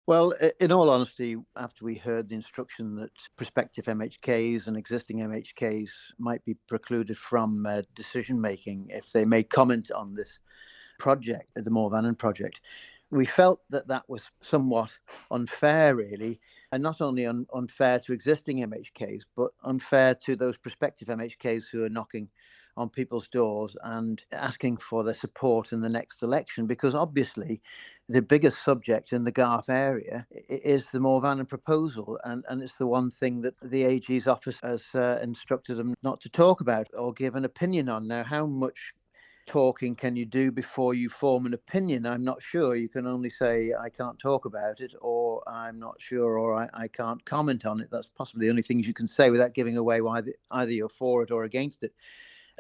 Well, in all honesty, after we heard the instruction that prospective MHKs and existing MHKs might be precluded from decision making if they made comment on this project, the Mooir Vannin project, we felt that that was somewhat unfair, really, and not only unfair to existing MHKs, but unfair to those prospective MHKs who are knocking on people's doors and asking for their support in the next election, because obviously the biggest subject in the Garff area is the Mooir Vannin proposal, and it's the one thing that the AG's office has instructed them not to talk about or give an opinion on. Now, how much talking can you do before you form an opinion? I'm not sure. You can only say, I can't talk about it, or I'm not sure, or I can't comment on it. That's possibly the only things you can say without giving away why either you're for it or against it.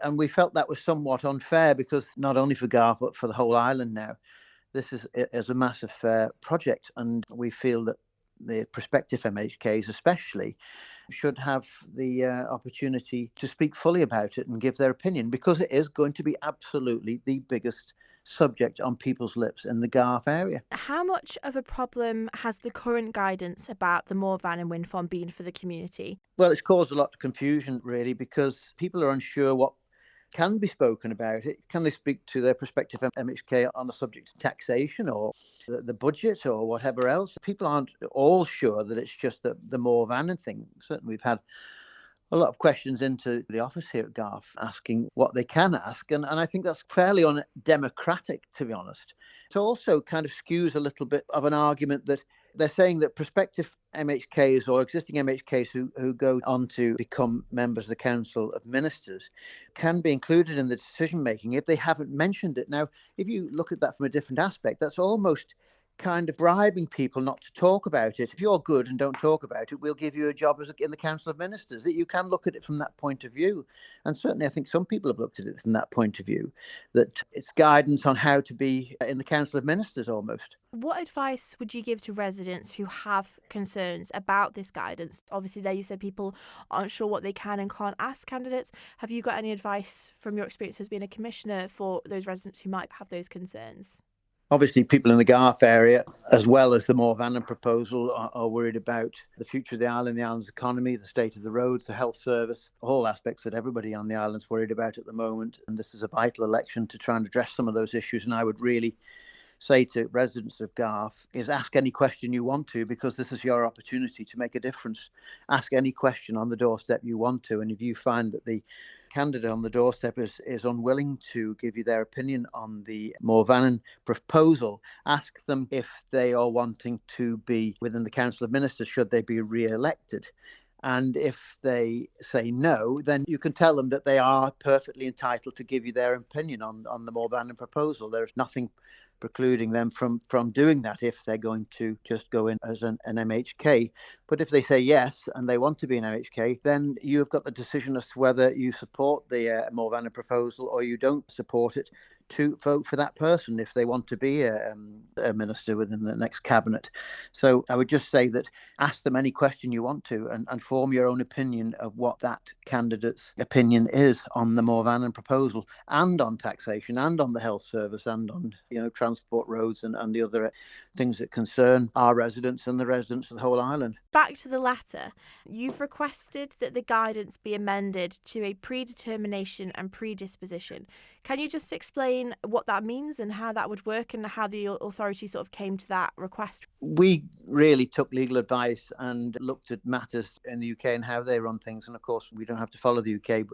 And we felt that was somewhat unfair because not only for Garff, but for the whole island now, this is a massive project. And we feel that the prospective MHKs especially should have the opportunity to speak fully about it and give their opinion, because it is going to be absolutely the biggest subject on people's lips in the Garff area. How much of a problem has the current guidance about the Mooir Vannin wind farm been for the community? Well, it's caused a lot of confusion, really, because people are unsure what can be spoken about it. Can they speak to their prospective MHK on the subject of taxation or the budget or whatever else? People aren't all sure that it's just the Mooir Vannin thing. Certainly, we've had a lot of questions into the office here at Garff asking what they can ask. And I think that's fairly undemocratic, to be honest. It also kind of skews a little bit of an argument that they're saying that prospective MHKs or existing MHKs who go on to become members of the Council of Ministers can be included in the decision making if they haven't mentioned it. Now, if you look at that from a different aspect, that's almost kind of bribing people not to talk about it. If you're good and don't talk about it, we'll give you a job in the Council of Ministers. That you can look at it from that point of view. And certainly I think some people have looked at it from that point of view, that it's guidance on how to be in the Council of Ministers almost. What advice would you give to residents who have concerns about this guidance? Obviously, there you said people aren't sure what they can and can't ask candidates. Have you got any advice from your experience as being a commissioner for those residents who might have those concerns? Obviously, people in the Garff area, as well as the Mooir Vannin proposal, are worried about the future of the island's economy, the state of the roads, the health service, all aspects that everybody on the island's worried about at the moment. And this is a vital election to try and address some of those issues. And I would really say to residents of Garff is ask any question you want to, because this is your opportunity to make a difference. Ask any question on the doorstep you want to. And if you find that the candidate on the doorstep is unwilling to give you their opinion on the Mooir Vannin proposal, ask them if they are wanting to be within the Council of Ministers should they be re-elected. And if they say no, then you can tell them that they are perfectly entitled to give you their opinion on the Mooir Vannin proposal. There's nothing precluding them from doing that if they're going to just go in as an MHK. But if they say yes and they want to be an MHK, then you've got the decision as to whether you support the Mooir Vannin proposal or you don't support it, to vote for that person if they want to be a minister within the next cabinet. So I would just say that ask them any question you want to and form your own opinion of what that candidate's opinion is on the Mooir Vannin proposal and on taxation and on the health service and on transport roads and the other things that concern our residents and the residents of the whole island. Back to the letter, you've requested that the guidance be amended to a predetermination and predisposition. Can you just explain what that means and how that would work and how the authority sort of came to that request? We really took legal advice and looked at matters in the UK and how they run things. And of course, we don't have to follow the UK,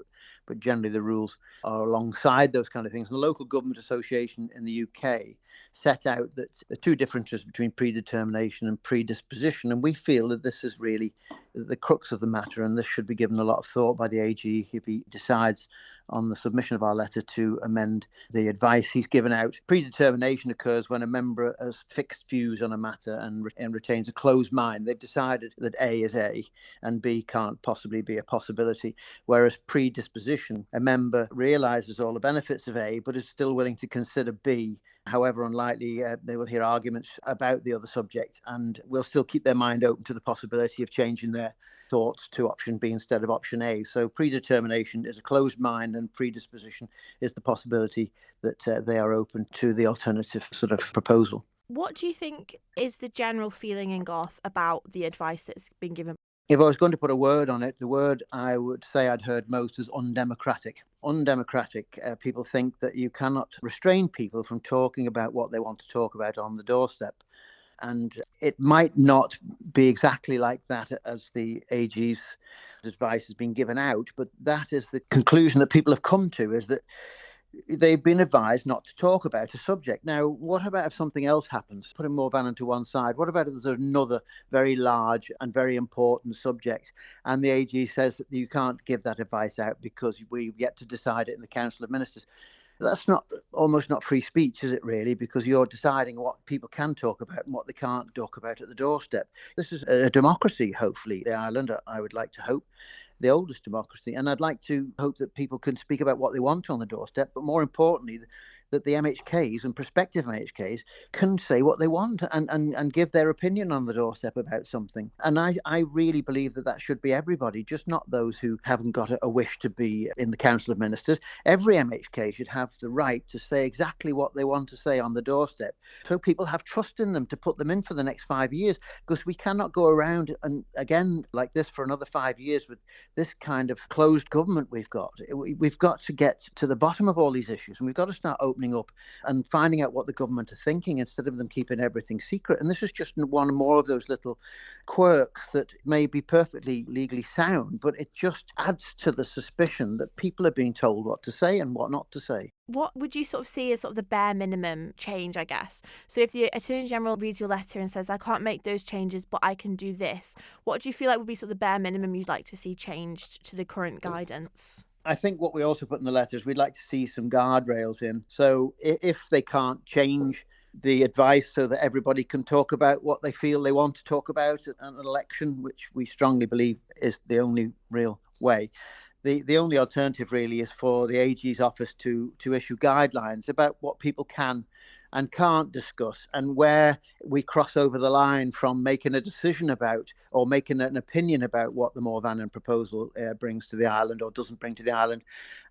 but generally the rules are alongside those kind of things. And the Local Government Association in the UK set out that the two differences between predetermination and predisposition. And we feel that this is really the crux of the matter, and this should be given a lot of thought by the AG if he decides on the submission of our letter to amend the advice he's given out. Predetermination occurs when a member has fixed views on a matter and retains a closed mind. They've decided that A is A and B can't possibly be a possibility. Whereas predisposition, a member realises all the benefits of A but is still willing to consider B. However unlikely, they will hear arguments about the other subject and will still keep their mind open to the possibility of changing their thoughts to option B instead of option A. So predetermination is a closed mind and predisposition is the possibility that they are open to the alternative sort of proposal. What do you think is the general feeling in Garff about the advice that's been given? If I was going to put a word on it, the word I would say I'd heard most is undemocratic. Undemocratic. People think that you cannot restrain people from talking about what they want to talk about on the doorstep. And it might not be exactly like that as the AG's advice has been given out, but that is the conclusion that people have come to, is that they've been advised not to talk about a subject. Now, what about if something else happens? Putting Mooir Vannin to one side, what about if there's another very large and very important subject and the AG says that you can't give that advice out because we've yet to decide it in the Council of Ministers? That's almost not free speech, is it really? Because you're deciding what people can talk about and what they can't talk about at the doorstep. This is a democracy, hopefully, the island, I would like to hope. The oldest democracy, and I'd like to hope that people can speak about what they want on the doorstep, but more importantly, that the MHKs and prospective MHKs can say what they want and give their opinion on the doorstep about something. And I really believe that should be everybody, just not those who haven't got a wish to be in the Council of Ministers. Every MHK should have the right to say exactly what they want to say on the doorstep, so people have trust in them to put them in for the next 5 years, because we cannot go around and again like this for another 5 years with this kind of closed government we've got. We've got to get to the bottom of all these issues, and we've got to start opening up and finding out what the government are thinking instead of them keeping everything secret. And this is just one more of those little quirks that may be perfectly legally sound, but it just adds to the suspicion that people are being told what to say and what not to say. What would you sort of see as sort of the bare minimum change, I guess? So if the Attorney General reads your letter and says, I can't make those changes, but I can do this, what do you feel like would be sort of the bare minimum you'd like to see changed to the current guidance? I think what we also put in the letter is we'd like to see some guardrails in. So if they can't change the advice so that everybody can talk about what they feel they want to talk about at an election, which we strongly believe is the only real way, the only alternative really is for the AG's office to issue guidelines about what people can and can't discuss, and where we cross over the line from making a decision about or making an opinion about what the Mooir Vannin proposal brings to the island or doesn't bring to the island,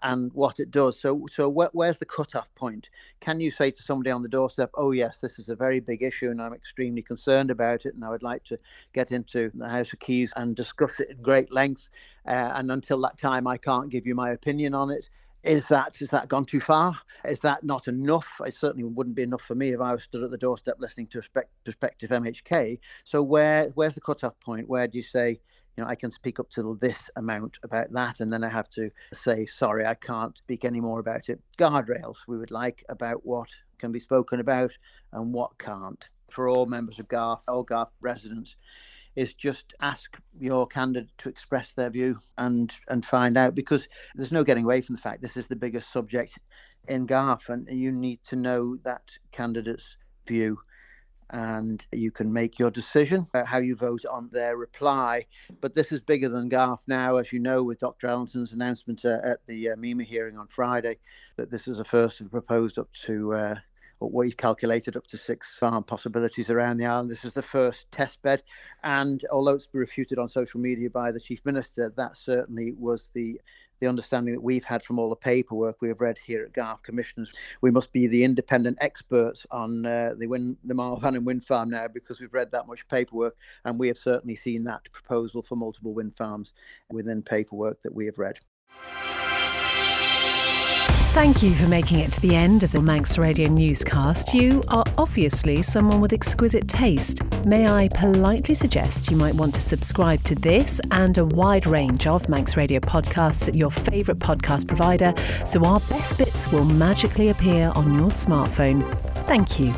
and what it does. So where's the cut-off point? Can you say to somebody on the doorstep, oh yes, this is a very big issue and I'm extremely concerned about it and I would like to get into the House of Keys and discuss it in great length, and until that time I can't give you my opinion on it? Is that gone too far? Is that not enough? It certainly wouldn't be enough for me if I was stood at the doorstep listening to a prospective MHK. So where's the cut-off point? Where do you say, I can speak up to this amount about that, and then I have to say, sorry, I can't speak any more about it? Guardrails we would like about what can be spoken about and what can't. For all members of Garff, all Garff residents, is just ask your candidate to express their view and find out, because there's no getting away from the fact this is the biggest subject in Garff, and you need to know that candidate's view, and you can make your decision about how you vote on their reply. But this is bigger than Garff now, as you know, with Dr. Allison's announcement at the MEMA hearing on Friday, that this is a first and proposed up to what we've calculated up to 6 farm possibilities around the island. This is the first test bed, and although it's been refuted on social media by the Chief Minister, that certainly was the understanding that we've had from all the paperwork we have read here at Garff Commissioners. We must be the independent experts on the Mooir Vannin wind farm now, because we've read that much paperwork, and we have certainly seen that proposal for multiple wind farms within paperwork that we have read. Thank you for making it to the end of the Manx Radio newscast. You are obviously someone with exquisite taste. May I politely suggest you might want to subscribe to this and a wide range of Manx Radio podcasts at your favourite podcast provider, so our best bits will magically appear on your smartphone. Thank you.